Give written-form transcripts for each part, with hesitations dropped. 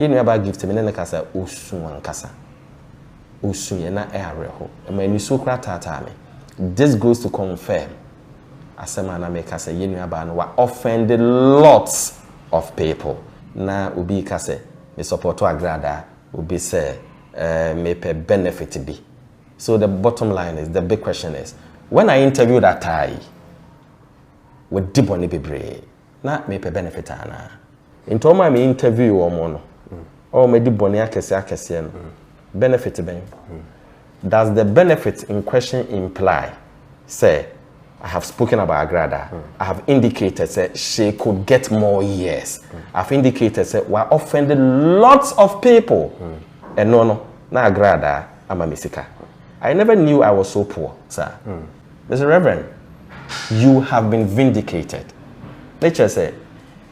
Yenu aba gift me ne kasa osu ankasa. Osu ye na areho. E ma ni so kra tata me. This goes to confirm asema na me kasa yenu aba no wa offended lots of people. Na obi kasa me support Agradaa, obi say me pe benefit be. So the bottom line is, the big question is, when I interviewed that guy with deep on bebre, na me pe benefit ana. Into my me interview or mono. Or me deep on akese benefit ben. Does the benefit in question imply, say, I have spoken about Agradaa. I have indicated that she could get more years. I've indicated that we're offending lots of people. And no, na Agradaa, I'm a misika. I never knew I was so poor, sir. Mr. Reverend, you have been vindicated. Nature said,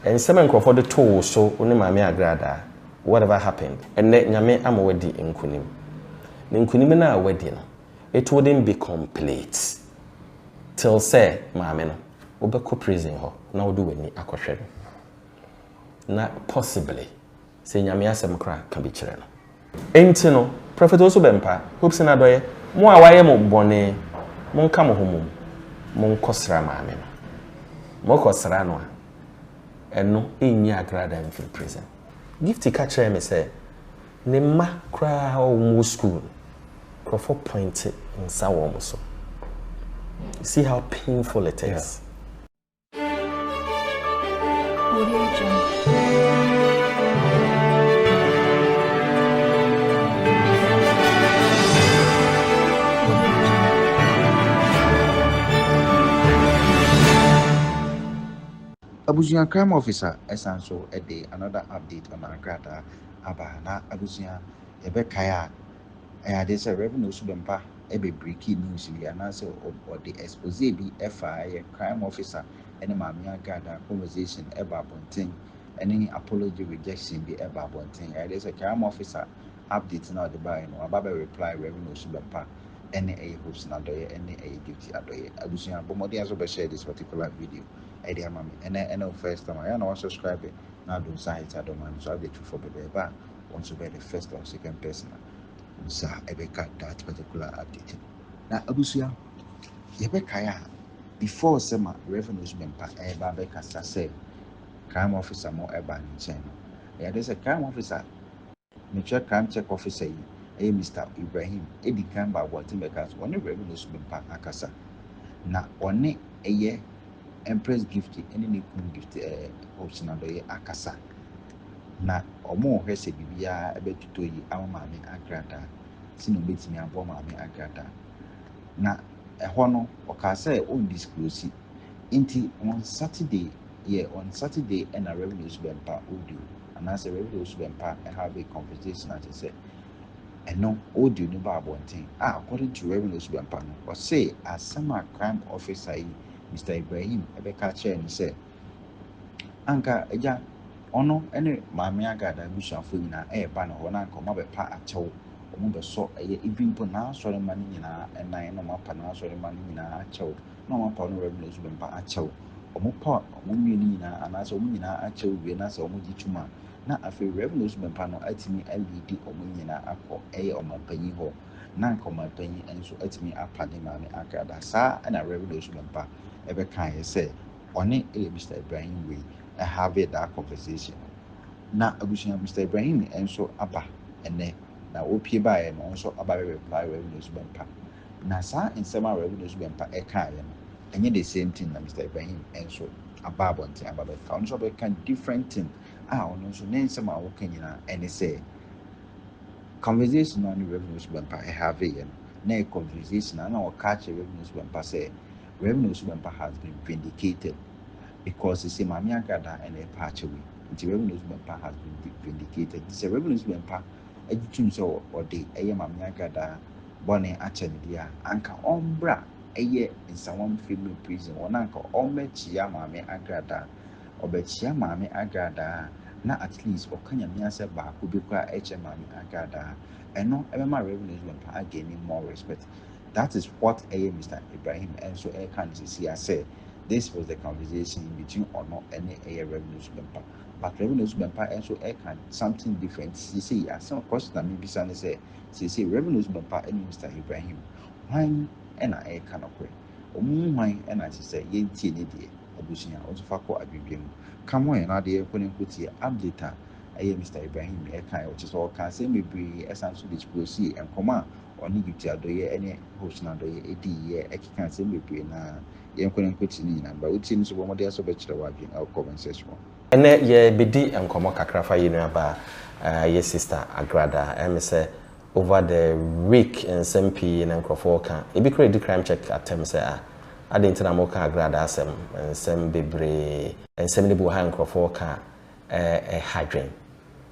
and seven for the toll, so only my Agradaa, whatever happened, and let Nyame am wedding in Kunim. In Kunimina wedding, it wouldn't be complete. Till say, Mamma, Obeko prison ho, now do any aquashed. Not possibly, say Nyame asem kra can be children. Ain't no, Prophet O.Bempah Hopeson Ado, mo awaye mo bone, mon kamo homo, mon kosra mamma. Mo kosra no, and no, in ya Agradaa in prison. Gifty catcher me say, ne ma kra ho school, crofo pointed in Nsawam so. See how painful it is. Abusian crime officer essential a day another update on Agradaa abana Abusian Ebekaya. There's a revenue Subempa ebe breaking news we announce or the expose be FI crime officer and Mamia Agradaa conversation about bonting any apology rejection be about bonting. There's a crime officer update now the buy no about reply revenue Subempa any a Hopeson Ado any a duty Ado Abusian Bomodi as well share this particular video. Idea mommy and first time I know subscribe now do site I don't mind so I get you for baby but once you be the first or second person. So I got that particular update. Now Abusia, Yebekaya before summer revenues Bempa Babeka say crime officer more urban in China. Yeah, there's a crime officer, mature crime check officer, Mr. Ibrahim, Eddie Kamba, what because one revenues Bempa Akasa. Now one a year Empress Gifty, any Gifty Hopeson Ado Akasa. Na omo hwese bibia ebetuto yi amame Agradaa sino betimi abo mame Agradaa na ehwo no oka say on disclose inti on Saturday and a revenue Bempa audio and as a revenue Bempa have a conversation at say no audio no ba abonten according to revenue Bempa no or say as some crime officer Mr. Ibrahim ebeka chair ni say anka eja ono ene maame Agradaa busuafo nyina eba na ho na nka mo bepa achew omo be so eye ibimpo na asore mane nyina enan no mapa na asore mane nyina achew no mapa no revenue Bempa achew omo pa omo mienu nyina anase omo nyina achew wie na se omo gituma na afi revenue Bempa no atimi alidi omo nyina akọ eye omo panyi ho na nka omo panyi enso atimi apade maame Agradaa sa na revenue Bempa ebe kan ye se one Mr. Ibrahim we have that conversation. Now, Mr. Ibrahim and so Abba and then now OP by and also about reply revenues Bempa. Now, sir, in some revenues Bempa a kind and yet the same thing that Mr. Ibrahim and so about one thing about the council can different thing. Also name some are working and they say conversation on the revenues Bempa I have it and conversation and our catch revenues Bempa say revenues Bempa has been vindicated. Because the same Mami Agradaa and a patch away. The revenues Bempa has been vindicated. This revenues Bempa, a so or the a Mami Agradaa, Bonnie Achanidia, Anka Ombra, a year in Nsawam female prison, or Anka Omechia Mami Agradaa, or Bechia Mami Agradaa, not at least, or Kanya Miasa Bakubika H. Mami Agradaa, and no ever my revenues Bempa are gaining more respect. That is what a Mr. Ibrahim and so a can see I say. this was the conversation between Ono and a revenue O.Bempah. But revenue O.Bempah also can something different. She say, some question that maybe son say, she say revenue O.Bempah and Mr. Ibrahim. Why and I cannot quit. Why and I say, yen tea Abusia also fako abibim. Come on, and I dear putting put here update. Mr. Ibrahim, which is all can say maybe essentially proceed and command or need to do any host and a year, I can't say maybe na young couldn't put in number, which seems one of the bachelor working our conversation. And then, yeah, BD and Komaka Crafa, you know, about your sister Agradaa, and say over the week and SMP and Crofoka, it be created crime check at Temsa. I didn't know Agradaa some and some Bebre and some Libu Hand Crofoka a hydrant.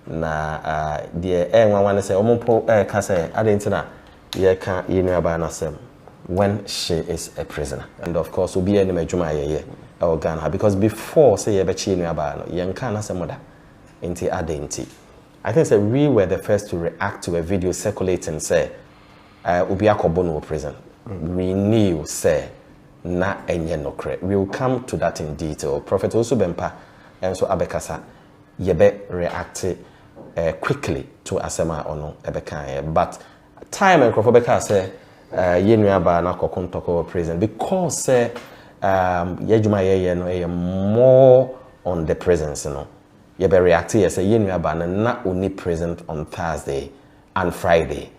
Na the one say ompo can say I didn't know ye can you know about nasem when she is a prisoner, and of course will be any majuma ye or Ghana, because before say ye bechi no about ye can nasem mother into identity. I think say we were the first to react to a video circulating say obi akobono prison. We knew say na enye no kre. We will come to that in detail. Prophet O.Bempah and so abekasa yebe reacted quickly to asema ono ebeka, but time and Krofobeka say yenua ba na kokontoko prison because say yejuma ye no more on the presence, you know. Yebe reacted say yenua ba na only present on Thursday and Friday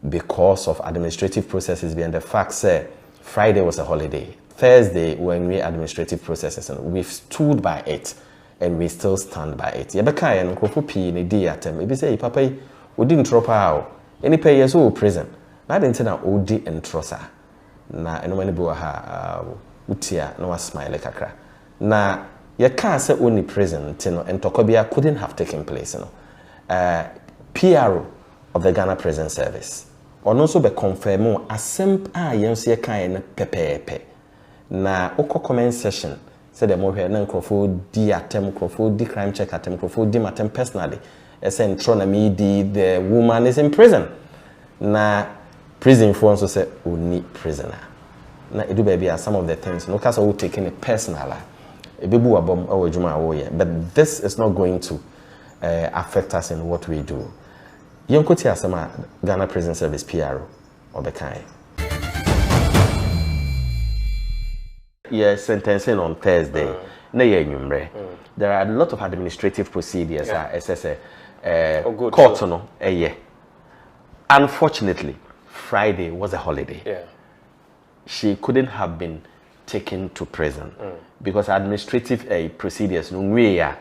because of administrative processes being the fact say Friday was a holiday, Thursday when we administrative processes, and we've stood by it. And we still stand by it. Yebeka and Kofi ni di atem. Ebi say papa we didn't drop out. Any pay years old prison. Na didn't na odi entrosa. Na eno mani bo ha utia no smile kakra. Na ye can say only prison tino entokobia couldn't have taken place, you know. PRO of the Ghana Prison Service. Ono so be confirm asem a yenso ye kan pepepe. Na oko comment session said the more here di attempt di crime check attempt di matem personally the woman is in prison na prison for also say only prisoner na edu baby are some of the things no case will taking it personal ebebu abom awajuma awoye, but this is not going to affect us in what we do. Yonkoti asema Ghana Prison Service PRO obekai. Yes, sentencing on Thursday. There are a lot of administrative procedures. Court, no. Unfortunately, Friday was a holiday. Yeah. She couldn't have been taken to prison because administrative procedures no we are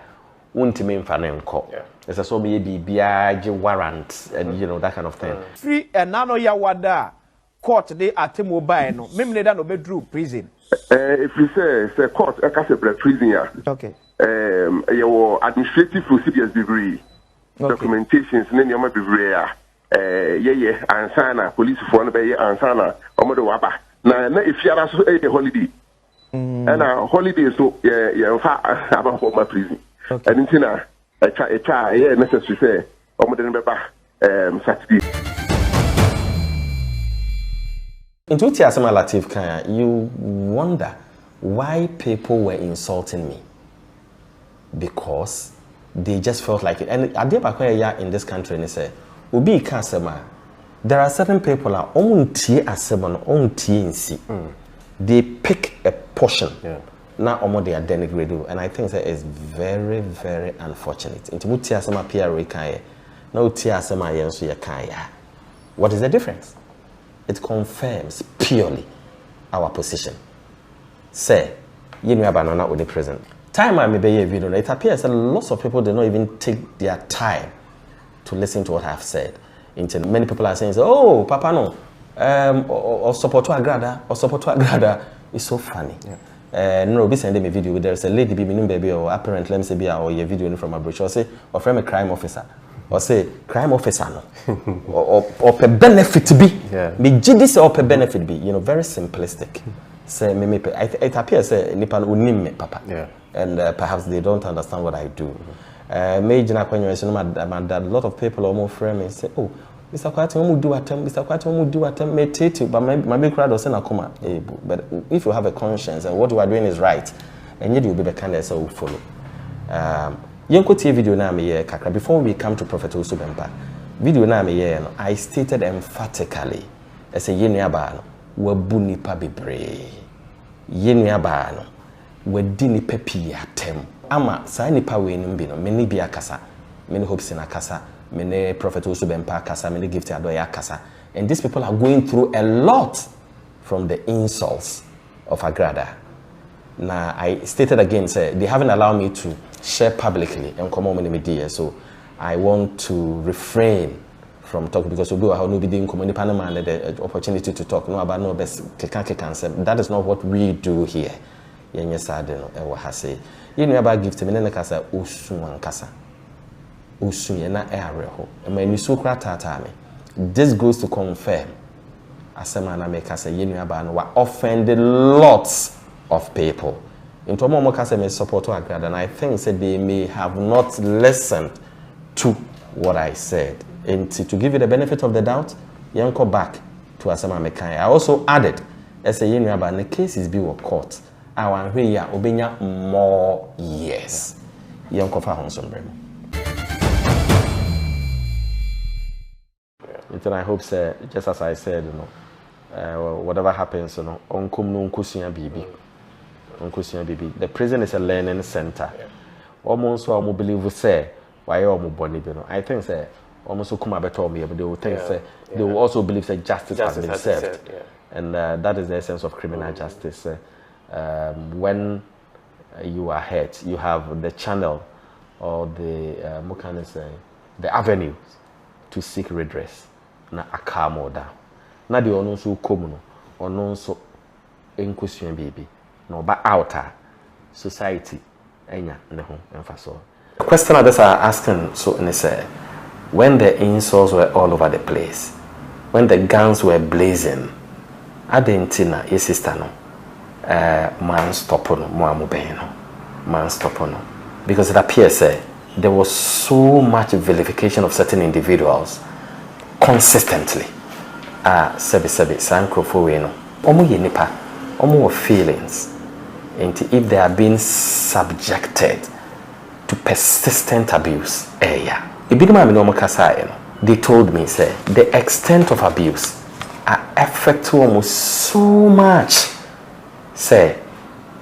won't mean court. There's a so many warrant and you know that kind of thing. Free and nano ya wada court they at mobile no. Memle da no bedroom prison. If you say court, I can say prison. Okay. Your administrative procedures degree, documentations, name your degree. Ansana police for no be ansana. Omodo waba. Na if you are also a holiday, and a holiday so in fact about for my prison. And in China, I try necessary say omodo nbeba Saturday. Into Tiasema Latif Kaya, you wonder why people were insulting me. Because they just felt like it. And Adebakwaya in this country, and they say, Ubi Kasema, there are certain people are on tea aseman on TNC. They pick a portion. Now they are denigrated. And I think that is very, very unfortunate. Into Tiasema PRA Kaya, no Tiasema Yensu Yakaya. What is the difference? It confirms purely our position. Say, you know banana with the present. Time I may be a video. It appears that lots of people do not even take their time to listen to what I have said. Many people are saying, "Oh, Papa, no, or support to Agradaa, or support to Agradaa." It's so funny. No, be sending me video. There's a lady, baby, or apparently, let me say, or your video from a brochure, or say, or from a crime officer. Or say crime officer no or per benefit be me this or per benefit be, you know, very simplistic. Say me it appears say nipa unim me papa and perhaps they don't understand what I do. A lot of people almost frame me say, oh, Mr. Kwati, we do attempt, Mr. Kwati, we do attempt, meditate, but my big crowd doesn't come. But if you have a conscience and what you are doing is right, and yet you'll be the kind of so follow. Yanko TV video na me here, kakra. Before we come to Prophet O.Bempah, video na me here, I stated emphatically, as a yenuaba no, wabu nipa bebre. Yenuaba no, wadi nipa pi atem. Ama sa nipa we no bi no, me ni bi akasa, me ni Hopeson akasa. Many Prophet O.Bempah Kasa, many Gifty Ado Kasa. And these people are going through a lot from the insults of Agradaa. Now, I stated again, say, they haven't allowed me to share publicly and come on with media, so I want to refrain from talking because we go how nobody in community Panama and the opportunity to talk no about no best cancer. That is not what we do here. Yes, I don't know what I say. You know about Gifty, many Kasa Usuman Kasa. Usunyena area ho ema ni so kra tata me this goes to confirm asema na make say yenu aba no wa offended lots of people into mo ka say me support Agradaa, and I think said they may have not listened to what I said. And to give you the benefit of the doubt, yanko back to asema me kan. I also added as a yenu aba the cases be court awan hwe ya obenya more years yanko fa honson brem. And I hope, sir, just as I said, you know, whatever happens, you know, the prison is a learning center. Almost all believe say, why all body, you know. I think, sir, almost come better me, but they will think, say, they will also believe that justice has been served, and that is the essence of criminal justice. When you are hurt, you have the channel or the what can I say, the avenue to seek redress. Na akamo da na de ono so kom no ono so enkosuan bibi na oba outer society enya ne ho emfaso. The question others are asking so in say when the insults were all over the place, when the guns were blazing, adentina your sister no man stop no mo amoben no man stop no, because it appears there was so much vilification of certain individuals consistently. Sebi sankrofo we no omo ye nipa omo feelings, and if they are being subjected to persistent abuse they told me say the extent of abuse affect almost so much say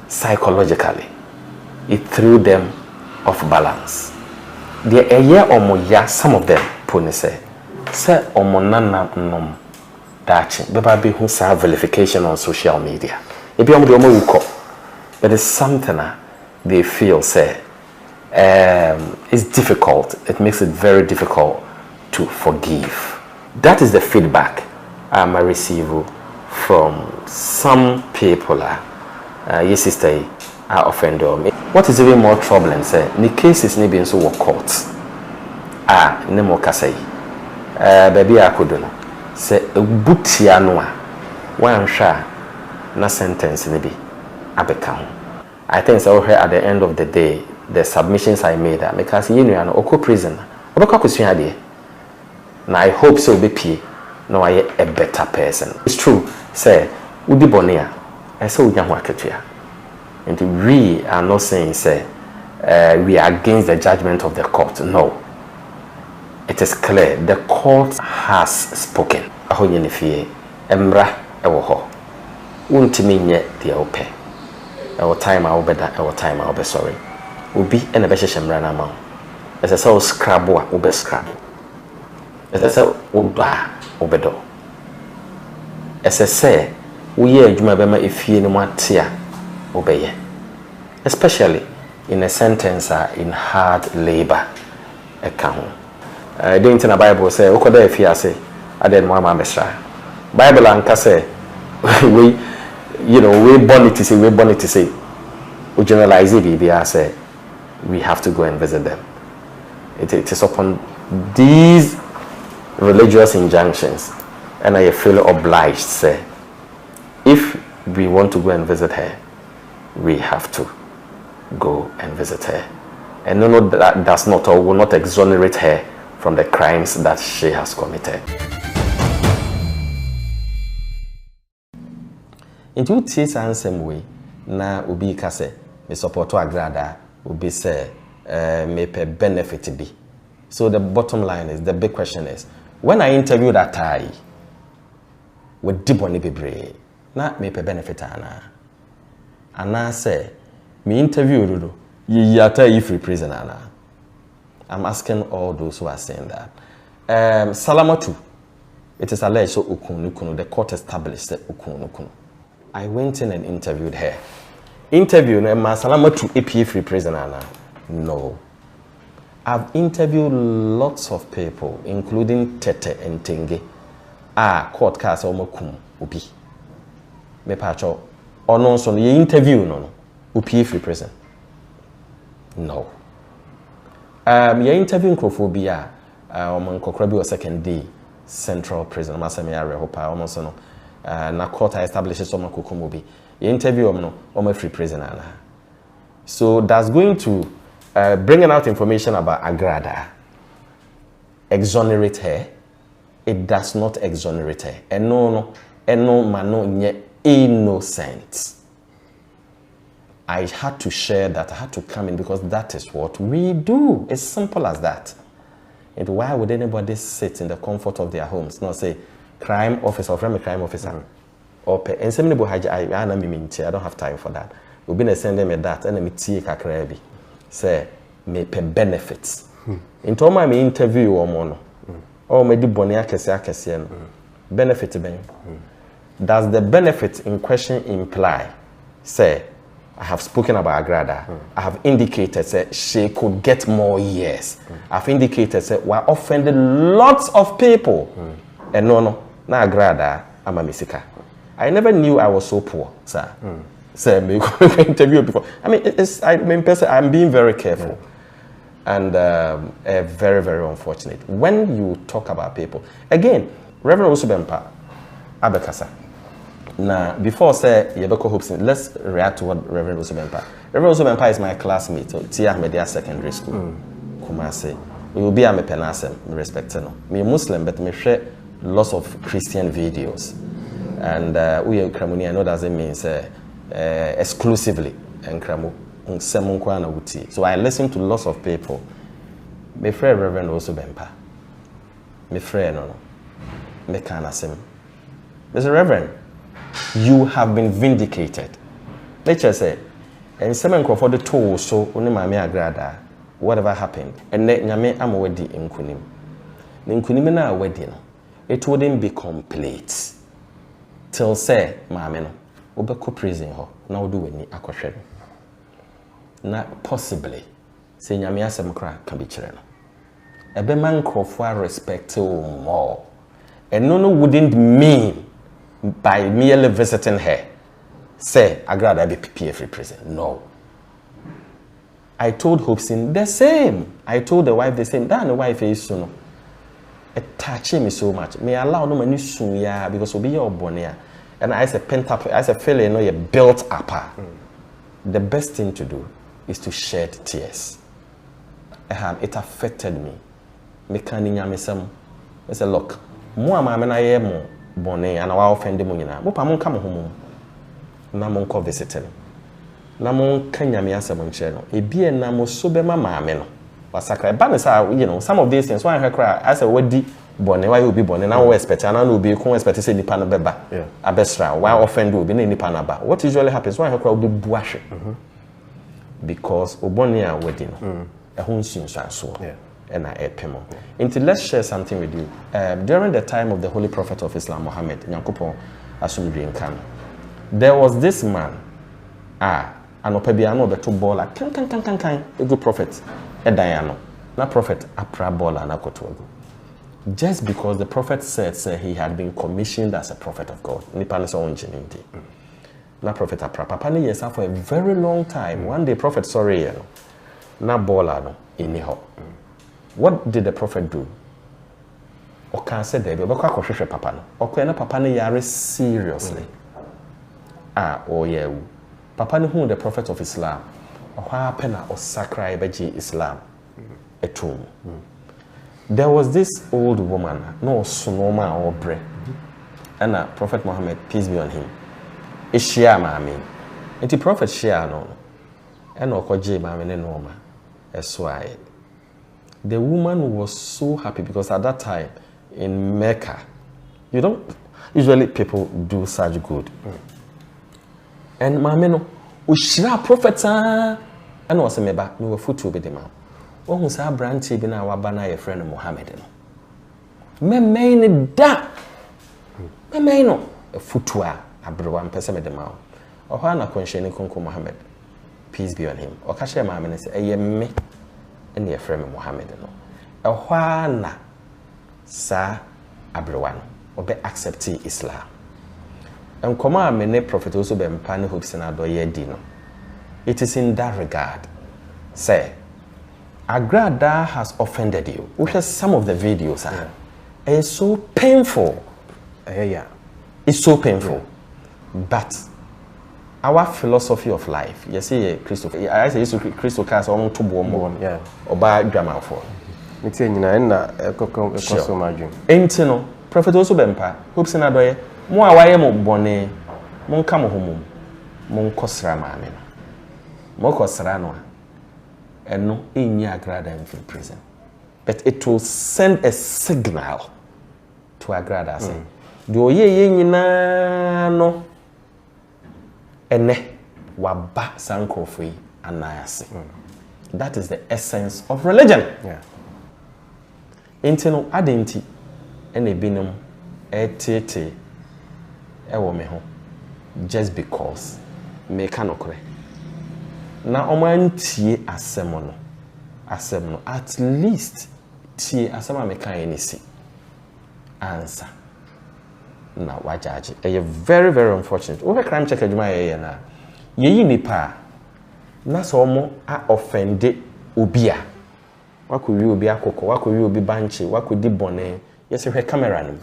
psychologically it threw them off balance. The omo ya some of them put say omonana nom dachi beba be who say vilification on social media ebi omo de omo wuko, but it's something they feel say it's difficult. It makes it very difficult to forgive. That is the feedback I receive from some people. Yes, sister, are offended me. What is even more troubling say the cases ni being so work court nemo kasai baby akodo say butia no a wan hwa na sentence ni bi abeka ho. I think so at the end of the day the submissions I made because you know oko prison obeka kosua de na I hope so be pie no I a better person. It's true say we be bonia I say we nya ho akatua, and we are not saying say we are against the judgment of the court. No, it is clear the court has spoken. Ahoye ne fie emra ewo ho untimi nye de ope ewo time a obeda ewo time a obe sorry obi ene be hyehye mra na ma ese say o scrab a obe scrab ese say oba obedo ese say wo ye adwuma be ma efie ne mu atia obeye, especially in a sentence in hard labor account. The internet Bible say okoda efie ase aden mo ama mesra Bible anka say we you know we born it to say we generalize it say we have to go and visit them. It is upon these religious injunctions and I feel obliged say if we want to go and visit her, we have to go and visit her. And no, that does not or will not exonerate her from the crimes that she has committed. Into this answer way, na ubi kase me support Agradaa ubi say me pe benefit be. So the bottom line is, the big question is, when I interviewed that guy with Diboni Bibre, na me pe benefit and I say me interview ye yata if free prisoner. I'm asking all those who are saying that. Salamatu, it is alleged so Ukunu, the court established that Ukunu. I went in and interviewed her. Interview Salamatu APA free prisoner. No. I've interviewed lots of people, including Tete and Tenge. Court case omokum ubi. Me pacho. Ono so ye interview no. Upi free prison. No. Ye interview Nkrofobia. Nkokrabi was second day central prison. Masami area hopa almost no. Na court establishes some kukumobi. Ye interview no free prison. So that's going to bringing out information about Agradaa exonerate her. It does not exonerate her. And no mano nye innocent. I had to share that. I had to come in because that is what we do. It's simple as that. And why would anybody sit in the comfort of their homes, not say crime officer or from a crime officer? Or pay and some people I don't have time for that. We've been sending me that and me tea kakrebi. Say me pay benefits. Into my interview or mono. Or me di boni akese no. Benefit ben. Does the benefit in question imply, say, I have spoken about Agradaa. I have indicated, say, she could get more years. I've indicated, say, we're offending lots of people. And no, na Agradaa, I'm a misika. I never knew I was so poor, sir. Say, me interview before. I mean, I'm being very careful. And very, very unfortunate. When you talk about people, again, Reverend O.Bempah Abekasa. Now, before say O.Bempah Hopeson, let's react to what Reverend O.Bempah. Reverend O.Bempah is my classmate at Tia Media Secondary School. Kumasi. We will be a me penasem, respect no. Me Muslim, but me share lots of Christian videos. And we are Kramuni, I know that means exclusively and Kramu. So I listen to lots of people. My friend Reverend O.Bempah. My friend no. Me can't Mr. Reverend, you have been vindicated. Let's just say, and someone for the toll so only my Agradaa, whatever happened, and let Nyame am wedding in Kunim. In Kunim na wedding, it wouldn't be complete till say, Mamma, Obeko prison ho, now do any aquashen. Not possibly, say Nyame asem kra can be children. A man crofwa respect more. And no wouldn't mean by merely visiting her, say, Agradaa be PPA free prison. No. I told Hopeson the same. I told the wife the same. That the wife is soon. It touched me so much. Me allow no money soon, yeah, because we be your bonnet. And I said, pent up, I said, feeling, you built up. The best thing to do is to shed tears. It affected me. Me can't I said, look, more mamma I am bonnet and I offend the monina. But I'm come home. Namon call visiting. Namon Kanyami Asamoncheno. A beer namo sobema mameno. Was sacred. Banisa, some of these things. Why I cry? I said, what deep bonnet? Why you be bonnet? Now expect and I will be expect to say the panabeba. A bestra. Why offend you? Be in the panaba. What usually happens? Why I cry will be blushing. Because Obonia wedding. A home soon so. And I ate pemo. Until let's share something with you. During the time of the Holy Prophet of Islam, Muhammad, Nyankopon Asumdri Nkan, there was this man, an Opebiano, the two baller, a good prophet, a Diano, na prophet, a pra baller, na kotuago. Just because the prophet said he had been commissioned as a prophet of God. Nipanis own geninti. Na prophet a pra. Papa ni yesa for a very long time. One day, prophet sorry, na baller no, iniho. What did the prophet do? Oka said there, but Oka papa no. Oka na papa ni yare seriously. Oh yeah. Papa ni who the prophet of Islam. Oha pena o sakra ibeji Islam. Etum. There was this old woman, no sonoma or bre, and Prophet Muhammad, peace be on him. Is share mammy. And the Prophet share no, and okoje mammy no. That's why the woman was so happy because at that time in Mecca, you don't usually people do such good. And mammy no, ushira prophet and was a meba, no were foot to be the man. Oh, who's our branch be now wabana your friend Muhammad? Me main da. Me main no a footwa a browan person the mouth. Or Hana Conshani Kunku Muhammad. Peace be on him. Or Kasha Mamma and say, a me and your friend Muhammad. A Hana sa abrowan or be accepting Islam. And come on, many prophet also be Mpani Hopeson Ado ye dino. It is in that regard. Say, Agradaa has offended you. We have some of the videos. It's so painful. Yeah. It's so painful. But our philosophy of life, you see, Christopher, I say, Christopher has on to bomb, yeah, or by drama for. It's in a Ain't no, Prophet also O.Bempah Hopeson Ado, more away mo bonnet, mon come home, mon cosra mamma, mo cosra no. And no in Agradaa in prison. But it will send a signal to Agradaa saying, do ye no ene waba sanko free and nayase. That is the essence of religion. Yeah. Intino adenti ene binum etete ewo me ho just because me kanokre. Na omantie asem no at least tie asem a me kan enisi answer na wajaji very very unfortunate over crime check adwuma ye na yeyi nipa na so omo a offende obi a wakowi obi akoko wakowi obi banche wakodi bone yesi hwe camera no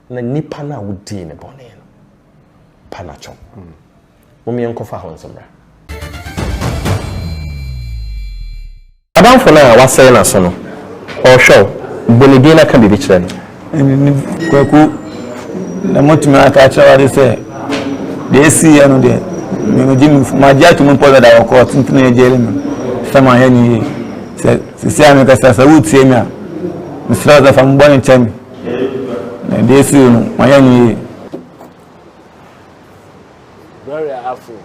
na nipa na wodi ne bone no panacho momi enkofa ho nsomra Adam for now was saying as no or show bonidina can be bichre kwaku na motumi atacha wale say they see you know there me jim magia to me pole da court ntine jere me sama he ni se ame ka sa wutie me a misra za fam boni chami na they see you know my ni very afro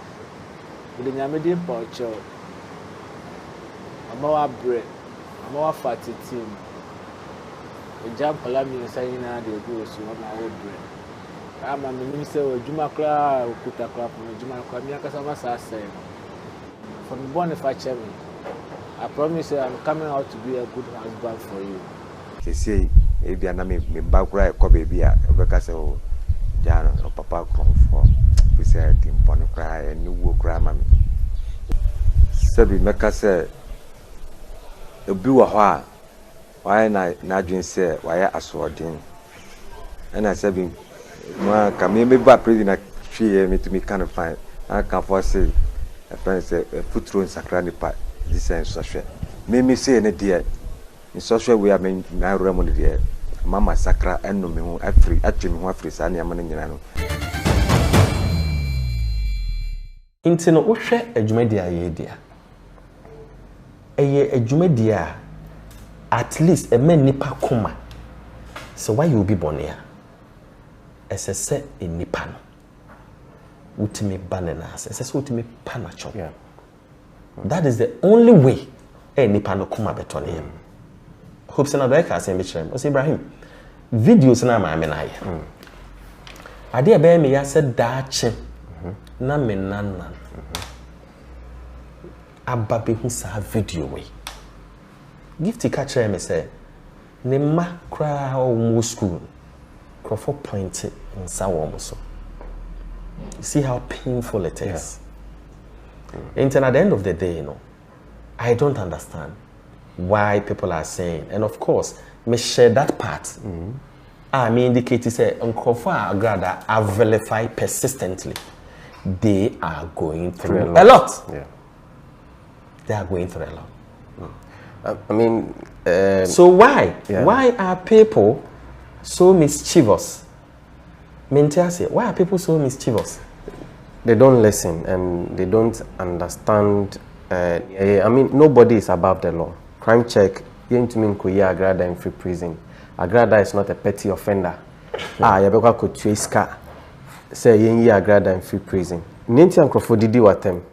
the nyamedi pocho amawa bread amawa fatty team example am saying na dey go so na wo bread ama me say ojuma kra okuta kra from ojuma kra mi akasa ma sa say from born if I me I promise you I'm coming out to be a good husband for you say e bia na me ba kra e ko baby a obeka say o jano o papa comfort we say tim pon kra e ni wo kra ma me sabi meka say obi wa ho a why na dwen say why asodin and I said ma kame me ba president hwe me to me kind of fine I can foresee a friend say a footro in sakrani part this is social me say na there in social we are me na remo there mama sakra eno me ho afri atwe me ho afri sa na yama nyina no intino wo hwe adwumadi aye dia eye adwumadi a at least a man nipa koma so why you be born here SSE in nipa no utimi banana SSE utimi panacho yeah. That is the only way a nipa no koma beton him Hopeson Ado ka say me chrem o say Ibrahim videos na ma me na ye ade be me ya se daache na me nana ababe hu sa video we Gifty catch me say ne ma kra o school for point Nsawam so. See how painful it is. Yeah. And at the end of the day, I don't understand why people are saying, and of course, me share that part. I mean, indicate say Kofi Agradaa are vilified persistently. They are going through a lot. Yeah. They are going through a lot. I mean, so why? Yeah. Why are people so mischievous? Why are people so mischievous? they don't listen and they don't understand. I mean, nobody is above the law. Crime check, you to mean Agradaa in free prison. Agradaa is not a petty offender. Yabeka could trace car. Say Agradaa in free prison. Ninti and Crawford did what them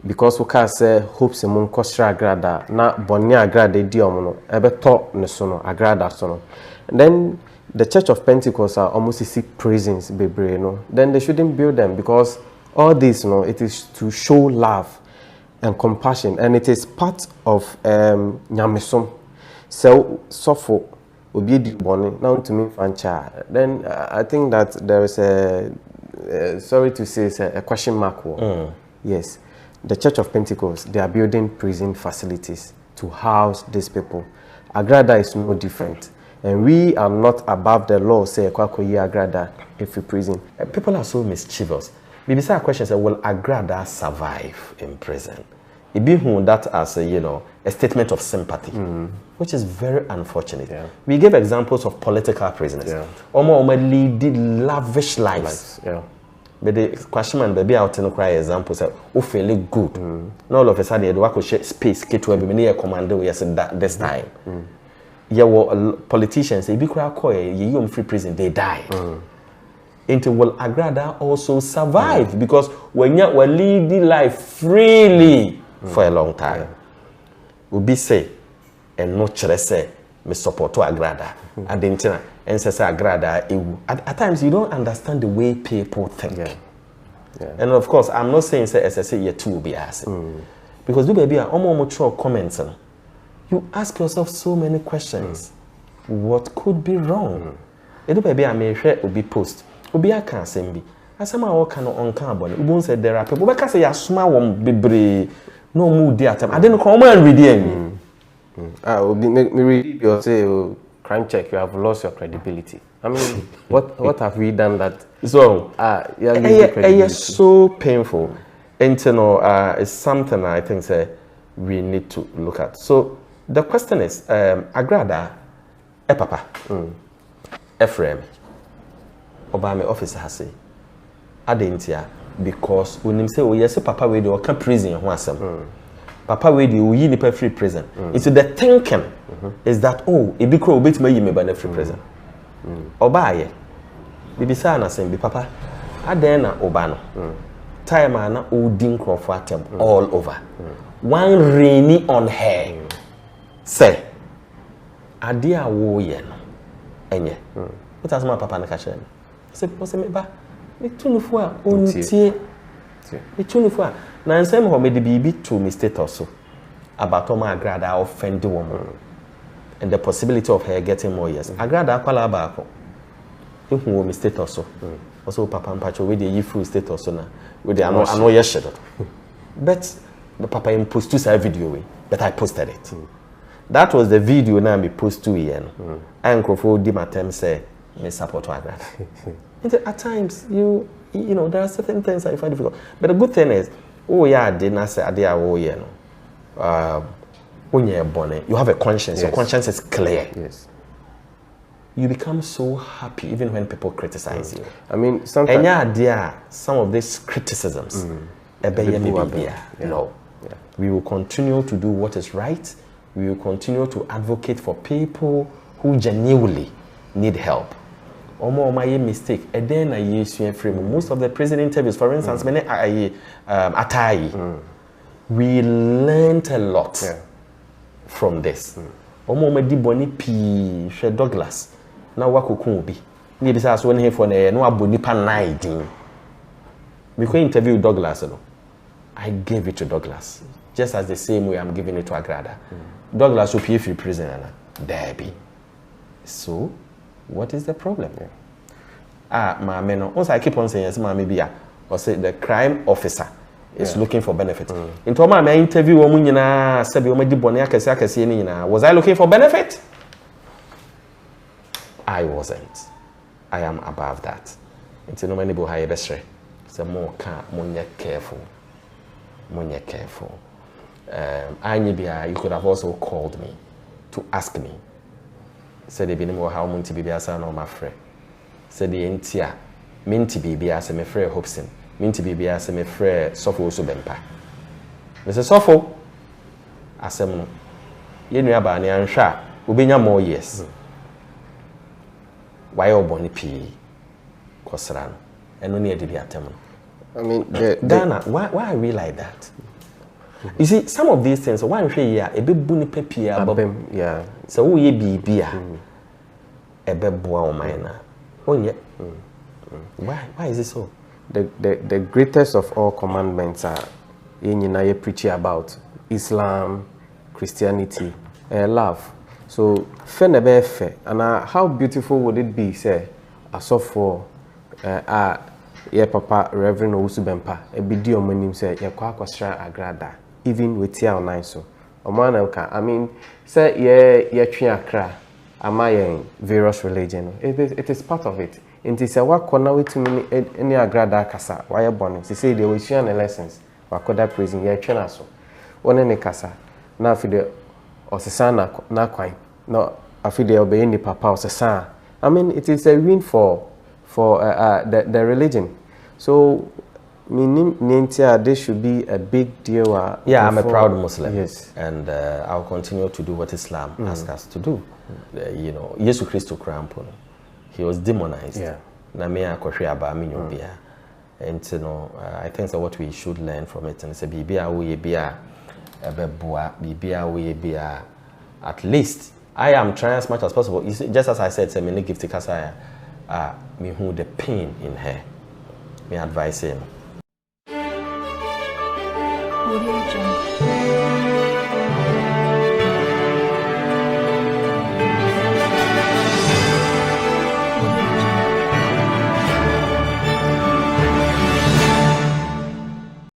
because we can say hopes among Kostra Agradaa na Bonia Agradaa diomono ebeto nesono Agradaa sono. Then the Church of Pentecost are almost 6 prisons, baby, no. Then they shouldn't build them because all this, it is to show love and compassion, and it is part of Nyamisom. So for obi di boni now to me fancha. Then I think that there is a sorry to say a question mark. Yes, the Church of Pentecost, they are building prison facilities to house these people. Agradaa is no different. And we are not above the law, say, Agradaa if we prison. People are so mischievous. Bibisa question say, will Agradaa survive in prison? It be that as a statement of sympathy, which is very unfortunate. Yeah. We gave examples of political prisoners. Omo lead lavish lives. Yeah. But the question man baby out no cry examples say, "Oh, fairly good." Now all of a sudden, you work with space. Get to be near commander. We said that this time. Yeah, well, politicians, if you cry, free prison, they die. Into will Agradaa also survive because when you were leading life freely for a long time, will be say and not say me support to Agradaa. And then and say Agradaa. At times you don't understand the way people think. Yeah. And of course, I'm not saying say as I say you too will be asking because do baby are almost mature comments. You ask yourself so many questions. What could be wrong? Edu baby I may share obi post. Obi aka asembi. Asema wo kan on kan abone. Ubu say there are people. We can say ya suma won bebre no mu di atam. I didn't come and read him. Obi me read you say crime check you have lost your credibility. I mean, what have we done that so it's so painful. And it's something I think say we need to look at. So the question is, Agradaa, papa, Ephraim, Obama officer has say, Adentia, because when him say, oh yes, papa we do can prison papa we do we need free prison. It's the thinking is that it be crow bit me by free prison. Obaye, bibisa na saying be papa, Adena Obano, time na Odin Crawford all over. One rainy on her. Say, Adia wo ye no. Enye. What has my papa na kache? Say, me ba, me tunu fo a ontie. Me tunu fo a. Na nsem ho me de bibi to me status so. About my Agradaa offend the woman. And the possibility of her getting more years. Agradaa kwala ba ako. If we mistake also. Also papa mpacho we dey full state also na. We dey ano ye sheddo. But the papa imposed to say video way, but I posted it. That was the video now me post to here. And Kofi di matem say me support Agradaa. At times you know there are certain things I find difficult. But the good thing is, did not say when you're born, you have a conscience. Yes. Your conscience is clear. Yes. You become so happy even when people criticize you. I mean, sometimes some of these criticisms. No. Yeah. We will continue to do what is right. We will continue to advocate for people who genuinely need help. My mistake. And then I use most of the prison interviews, for instance, we learned a lot from this. Douglas. Now what could be? Maybe that's when he for no abonipa night. We could interview Douglas. I gave it to Douglas, just as the same way I'm giving it to Agradaa. Douglas will pay for prisoner. Debbie. So, what is the problem? My man. Once I keep on saying yes, maybe or say the crime officer is looking for benefit. In my interview, was I looking for benefit? I wasn't. I am above that. It's no many boy best. So more careful. you could have also called me to ask me. Said they be no how much be as no my friend. Said the entia minti be as a friend Hopeson. Minti be as a friend O.Bempah. Mr. Sofo asem no. Ye nua ba ne anhwa obenya more years. Why oboni pii kosra no. Eno ne edidi atem no. I mean, Ghana, why are we like that? You see, some of these things, one say, yeah, a bit bunny pepia, yeah. So we be beer, a bit boa minor. Oh, yeah. Why is it so? The greatest of all commandments are in preaching about Islam, Christianity, love. So, fe and how beautiful would it be, say, I saw for yeah, Papa Reverend O.Bempah, a bidio monim say, ya kwa Agradaa, even with your nine so. I mean, say, ye twi Accra, am various religion. It is part of it. It is a work on now to me any Agradaa kasa, why you born? They say they will share the lessons, wakoda praising ye twi so. One any kasa, na afide osesa na kwan, no afide obey ni papa osesa. I mean, it is a win for the religion. So, this should be a big deal. Yeah, I'm a proud Muslim. Yes. And I'll continue to do what Islam asks us to do. You know, Jesus Christ he was demonized. Yeah. And you know, I think that what we should learn from it and say, at least I am trying as much as possible. Just as I said, say, me Gifty Kasaya. Me who the pain in her. Me advise him. Audio Jungle.